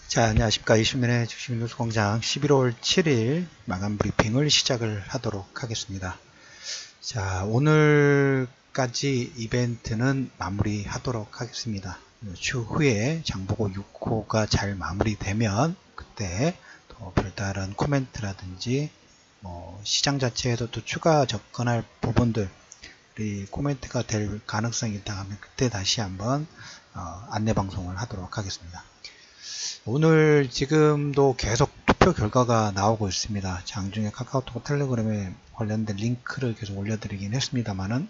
자, 안녕하십니까. 20년의 주식뉴스공장 11월 7일 마감 브리핑을 시작을 하도록 하겠습니다. 자, 오늘까지 이벤트는 마무리하도록 하겠습니다. 추후에 장보고 6호가 잘 마무리되면 그때 또 별다른 코멘트라든지 시장 자체에도 또 추가 접근할 부분들이 코멘트가 될 가능성이 있다 하면 그때 다시 한번 안내 방송을 하도록 하겠습니다. 오늘 지금도 계속 투표 결과가 나오고 있습니다. 장중에 카카오톡 텔레그램에 관련된 링크를 계속 올려드리긴 했습니다만은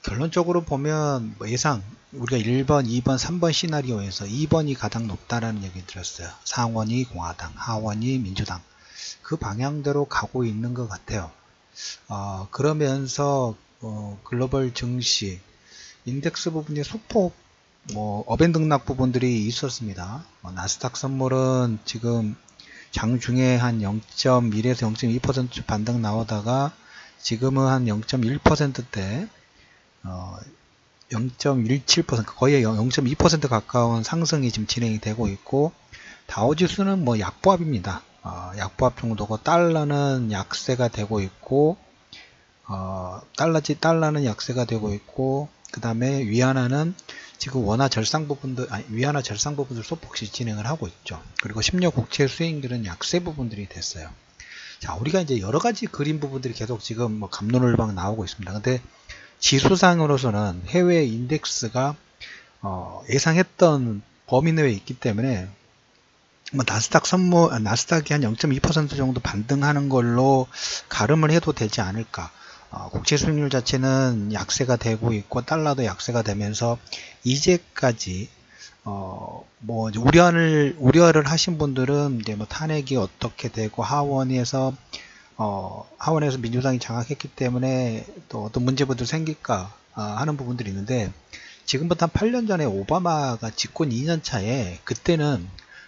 결론적으로 보면 예상 우리가 1번, 2번, 3번 시나리오에서 2번이 가장 높다라는 얘기 들었어요. 상원이 공화당, 하원이 민주당 그 방향대로 가고 있는 것 같아요. 그러면서 글로벌 증시 인덱스 부분이 소폭 어벤등락 부분들이 있었습니다. 나스닥 선물은 지금 장중에 한 0.1에서 0.2% 반등 나오다가 지금은 한 0.1%대 0.17% 거의 0.2% 가까운 상승이 지금 진행이 되고 있고, 다우지수는 약보합입니다. 약보합 정도고, 달러는 약세가 되고 있고, 달러는 약세가 되고 있고, 그 다음에 위안화는 지금 위안화 절상 부분들 소폭씩 진행을 하고 있죠. 그리고 10년 국채 수익률은 약세 부분들이 됐어요. 자, 우리가 이제 여러 가지 그림 부분들이 계속 지금 갑론을박 나오고 있습니다. 근데 지수상으로서는 해외 인덱스가 예상했던 범위 내에 있기 때문에 나스닥이 한 0.2% 정도 반등하는 걸로 가름을 해도 되지 않을까. 국채 수익률 자체는 약세가 되고 있고 달러도 약세가 되면서 이제까지 우려를 하신 분들은 이제 탄핵이 어떻게 되고 하원에서 민주당이 장악했기 때문에 또 어떤 문제부터 생길까 하는 부분들이 있는데, 지금부터 한 8년 전에 오바마가 집권 2년 차에 그때는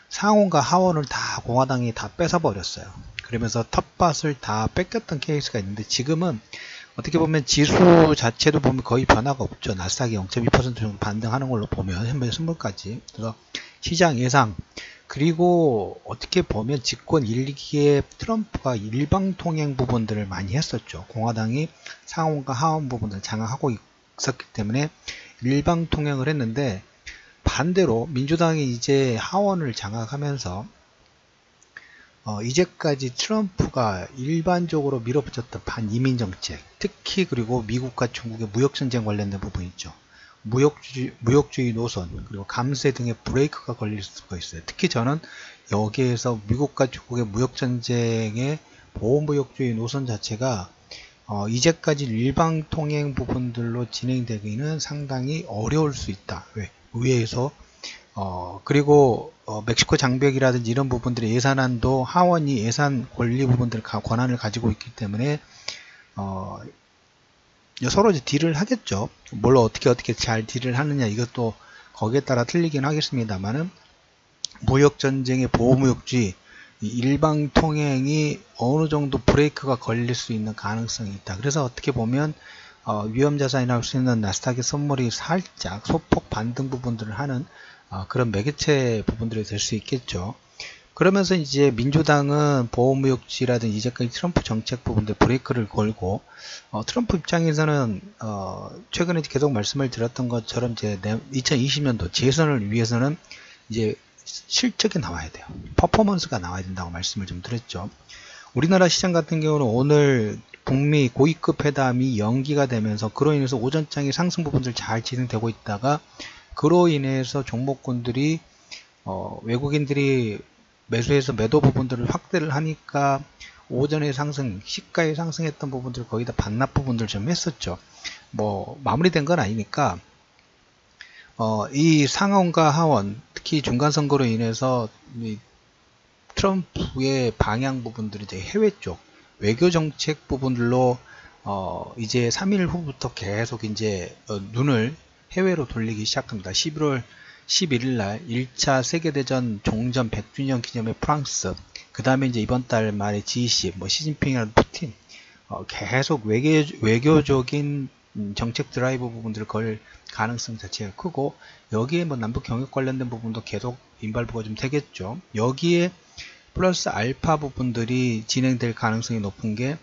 상원과 하원을 다 공화당이 다 뺏어 버렸어요. 그러면서 텃밭을 다 뺏겼던 케이스가 있는데, 지금은 어떻게 보면 지수 자체도 보면 거의 변화가 없죠. 나스닥이 0.2% 정도 반등하는 걸로 보면 현재 선물까지. 그래서 시장 예상, 그리고 어떻게 보면 집권 1기에 트럼프가 일방통행 부분들을 많이 했었죠. 공화당이 상원과 하원 부분을 장악하고 있었기 때문에 일방통행을 했는데, 반대로 민주당이 이제 하원을 장악하면서 이제까지 트럼프가 일반적으로 밀어붙였던 반이민 정책, 특히 그리고 미국과 중국의 무역전쟁 관련된 부분 있죠. 무역주의 노선, 그리고 감세 등의 브레이크가 걸릴 수가 있어요. 특히 저는 여기에서 미국과 중국의 무역전쟁의 보호무역주의 노선 자체가 이제까지 일방통행 부분들로 진행되기는 상당히 어려울 수 있다. 왜? 의회에서 그리고 멕시코 장벽이라든지 이런 부분들의 예산안도 하원이 예산 권리 부분들 권한을 가지고 있기 때문에 서로 이제 딜을 하겠죠. 뭘 어떻게 잘 딜을 하느냐, 이것도 거기에 따라 틀리긴 하겠습니다만은, 무역전쟁의 보호무역주의, 일방통행이 어느 정도 브레이크가 걸릴 수 있는 가능성이 있다. 그래서 어떻게 보면 위험자산이라고 할 수 있는 나스닥의 선물이 살짝 소폭 반등 부분들을 하는 그런 매개체 부분들이 될 수 있겠죠. 그러면서 이제 민주당은 보호무역주의라든지 이제까지 트럼프 정책 부분들 브레이크를 걸고, 트럼프 입장에서는 최근에 계속 말씀을 드렸던 것처럼 이제 2020년도 재선을 위해서는 이제 실적이 나와야 돼요. 퍼포먼스가 나와야 된다고 말씀을 좀 드렸죠. 우리나라 시장 같은 경우는 오늘 북미 고위급 회담이 연기가 되면서 그로 인해서 오전장의 상승 부분들 잘 진행되고 있다가, 그로 인해서 종목군들이 외국인들이 매수해서 매도 부분들을 확대를 하니까 오전에 시가에 상승했던 부분들 거의 다 반납 부분들 좀 했었죠. 마무리된 건 아니니까 이 상원과 하원, 특히 중간선거로 인해서 이 트럼프의 방향 부분들이 이제 해외 쪽 외교정책 부분들로 이제 3일 후부터 계속 이제 눈을 해외로 돌리기 시작합니다. 11월 11일 날 1차 세계대전 종전 100주년 기념의 프랑스, 그 다음에 이제 이번 달 말에 G20, 시진핑이나 푸틴, 계속 외교적인 정책 드라이버 부분들을 걸 가능성 자체가 크고, 여기에 뭐 남북 경협 관련된 부분도 계속 인발부가 좀 되겠죠. 여기에 플러스 알파 부분들이 진행될 가능성이 높은 게,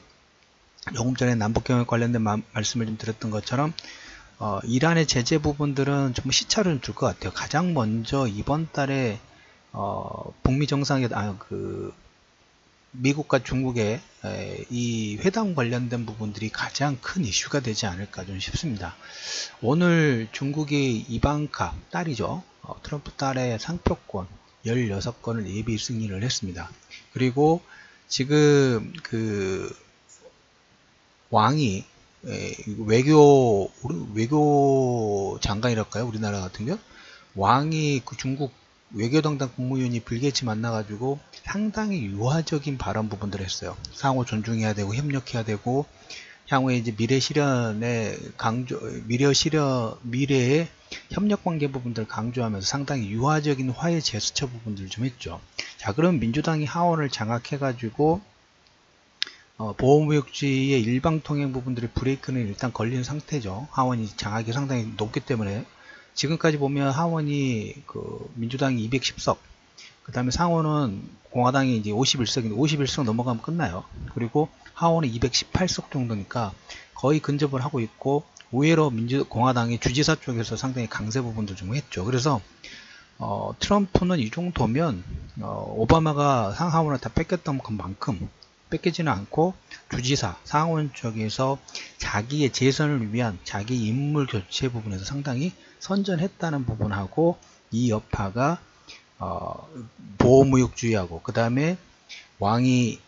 조금 전에 남북 경협 관련된 말씀을 좀 드렸던 것처럼 이란의 제재 부분들은 좀 시차를 줄 것 같아요. 가장 먼저 이번 달에 북미 정상회담, 미국과 중국의 이 회담 관련된 부분들이 가장 큰 이슈가 되지 않을까 좀 싶습니다. 오늘 중국이 이방카 딸이죠. 트럼프 딸의 상표권 16건을 예비 승인을 했습니다. 그리고 지금 왕이 외교 장관이랄까요? 우리나라 같은 경우 왕이 중국 외교당당 국무위원이 빌게이츠 만나가지고 상당히 유화적인 발언 부분들을 했어요. 상호 존중해야 되고 협력해야 되고, 향후에 이제 미래의 협력 관계 부분들을 강조하면서 상당히 유화적인 화해 제스처 부분들을 좀 했죠. 자, 그럼 민주당이 하원을 장악해가지고 보호무역주의의 일방통행 부분들의 브레이크는 일단 걸린 상태죠. 하원이 장악이 상당히 높기 때문에. 지금까지 보면 하원이 민주당이 210석, 그 다음에 상원은 공화당이 이제 51석인데 51석 넘어가면 끝나요. 그리고 하원은 218석 정도니까 거의 근접을 하고 있고, 의외로 공화당이 주지사 쪽에서 상당히 강세 부분도 좀 했죠. 그래서 트럼프는 이 정도면 오바마가 상하원을 다 뺏겼던 것만큼 뺏기지는 않고 주지사, 상원 쪽에서 자기의 재선을 위한 자기 인물 교체 부분에서 상당히 선전했다는 부분하고, 이 여파가 보호무역주의하고 그 다음에 왕이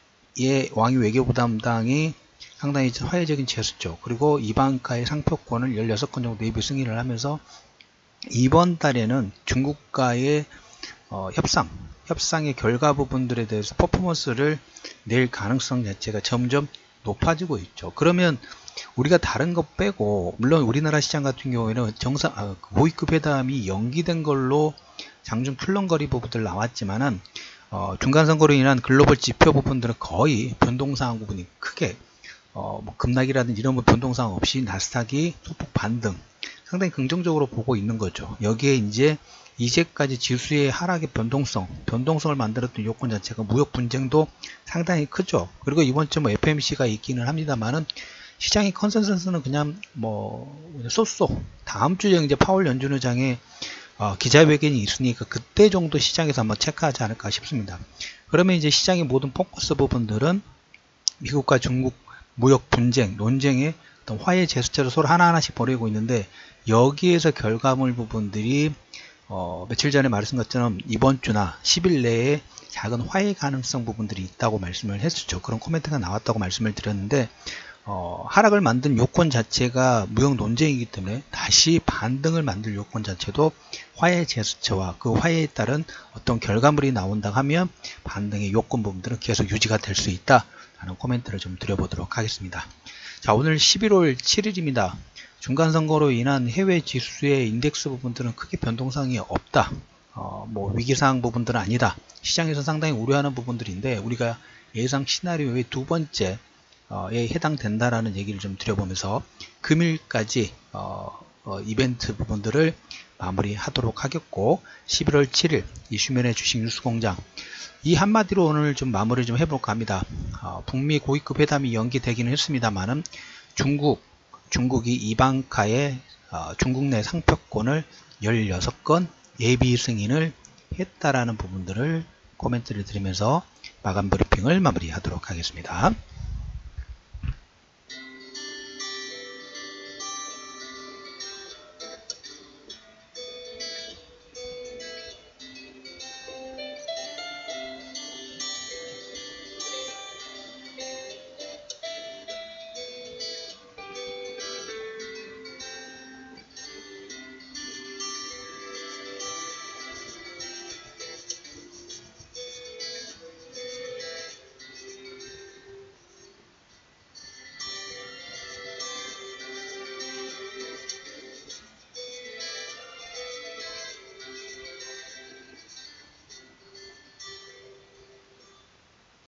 외교부 담당이 상당히 화해적인 제스처, 그리고 이방카의 상표권을 16건 정도 예비 승인을 하면서 이번 달에는 중국과의 협상의 결과 부분들에 대해서 퍼포먼스를 낼 가능성 자체가 점점 높아지고 있죠. 그러면 우리가 다른 것 빼고, 물론 우리나라 시장 같은 경우에는 고위급 회담이 연기된 걸로 장중 출렁거리 부분들 나왔지만은 중간선거로 인한 글로벌 지표 부분들은 거의 변동사항 부분이 크게 뭐 급락이라든지 이런 변동사항 없이 나스닥이 소폭 반등, 상당히 긍정적으로 보고 있는 거죠. 여기에 이제까지 지수의 하락의 변동성을 만들었던 요건 자체가 무역 분쟁도 상당히 크죠. 그리고 이번 주 FMC가 있기는 합니다만은, 시장의 컨센서스는 그냥 다음 주에 이제 파월 연준 의장의 기자회견이 있으니까 그때 정도 시장에서 한번 체크하지 않을까 싶습니다. 그러면 이제 시장의 모든 포커스 부분들은 미국과 중국 무역 분쟁, 논쟁의 어떤 화해 제스처를 서로 하나하나씩 벌이고 있는데, 여기에서 결과물 부분들이 며칠 전에 말씀 것처럼 이번 주나 10일 내에 작은 화해 가능성 부분들이 있다고 말씀을 했었죠. 그런 코멘트가 나왔다고 말씀을 드렸는데, 하락을 만든 요건 자체가 무역 논쟁이기 때문에 다시 반등을 만들 요건 자체도 화해 제스처와 그 화해에 따른 어떤 결과물이 나온다 하면 반등의 요건 부분들은 계속 유지가 될 수 있다 라는 코멘트를 좀 드려보도록 하겠습니다. 자, 오늘 11월 7일입니다. 중간선거로 인한 해외 지수의 인덱스 부분들은 크게 변동사항이 없다. 위기사항 부분들은 아니다. 시장에서 상당히 우려하는 부분들인데, 우리가 예상 시나리오의 두 번째 에 해당된다라는 얘기를 좀 드려보면서 금일까지 이벤트 부분들을 마무리하도록 하겠고, 11월 7일 이슈면의 주식 뉴스공장, 이 한마디로 오늘 좀 마무리 좀 해볼까 합니다. 북미 고위급 회담이 연기되기는 했습니다만은 중국이 이방카의 중국 내 상표권을 16건 예비 승인을 했다라는 부분들을 코멘트를 드리면서 마감 브리핑을 마무리하도록 하겠습니다.